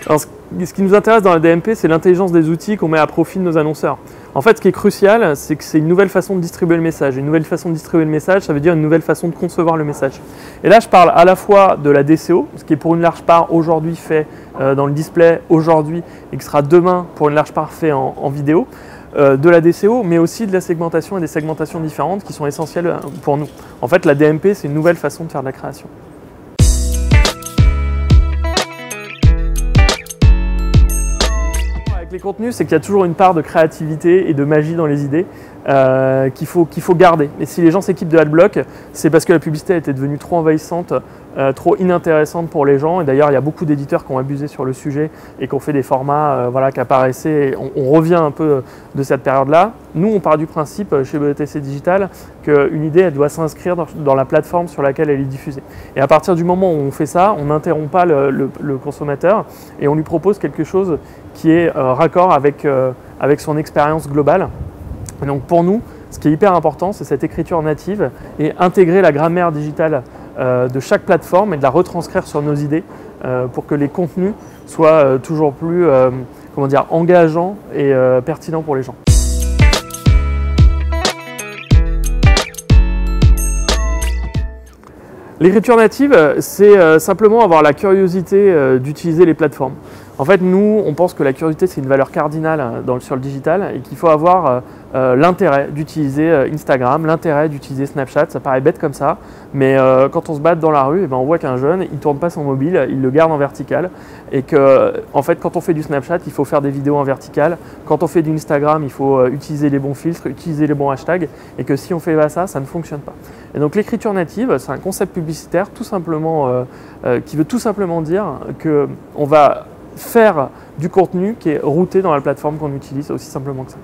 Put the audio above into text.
Alors, ce qui nous intéresse dans la DMP, c'est l'intelligence des outils qu'on met à profit de nos annonceurs. En fait, ce qui est crucial, c'est que c'est une nouvelle façon de distribuer le message. Une nouvelle façon de distribuer le message, ça veut dire une nouvelle façon de concevoir le message. Et là, je parle à la fois de la DCO, ce qui est pour une large part aujourd'hui fait dans le display aujourd'hui et qui sera demain pour une large part fait en vidéo, de la DCO, mais aussi de la segmentation et des segmentations différentes qui sont essentielles pour nous. En fait, la DMP, c'est une nouvelle façon de faire de la création. Les contenus, c'est qu'il y a toujours une part de créativité et de magie dans les idées qu'il faut garder. Et si les gens s'équipent de Adblock, c'est parce que la publicité était devenue trop envahissante, trop inintéressante pour les gens. Et d'ailleurs, il y a beaucoup d'éditeurs qui ont abusé sur le sujet et qui ont fait des formats qui apparaissaient. On revient un peu de cette période-là. Nous, on part du principe chez BETC Digital qu'une idée, elle doit s'inscrire dans la plateforme sur laquelle elle est diffusée. Et à partir du moment où on fait ça, on n'interrompt pas le consommateur et on lui propose quelque chose qui est raccord avec son expérience globale. Et donc pour nous, ce qui est hyper important, c'est cette écriture native et intégrer la grammaire digitale de chaque plateforme et de la retranscrire sur nos idées pour que les contenus soient toujours plus engageants et pertinents pour les gens. L'écriture native, c'est simplement avoir la curiosité d'utiliser les plateformes. En fait, nous, on pense que la curiosité, c'est une valeur cardinale sur le digital et qu'il faut avoir l'intérêt d'utiliser Instagram, l'intérêt d'utiliser Snapchat. Ça paraît bête comme ça, mais quand on se balade dans la rue, on voit qu'un jeune, il ne tourne pas son mobile, il le garde en vertical. Et que, en fait, quand on fait du Snapchat, il faut faire des vidéos en vertical. Quand on fait du Instagram, il faut utiliser les bons filtres, utiliser les bons hashtags. Et que si on fait pas ça, ça ne fonctionne pas. Et donc l'écriture native, c'est un concept publicitaire tout simplement, qui veut tout simplement dire qu'on va faire du contenu qui est routé dans la plateforme qu'on utilise, aussi simplement que ça.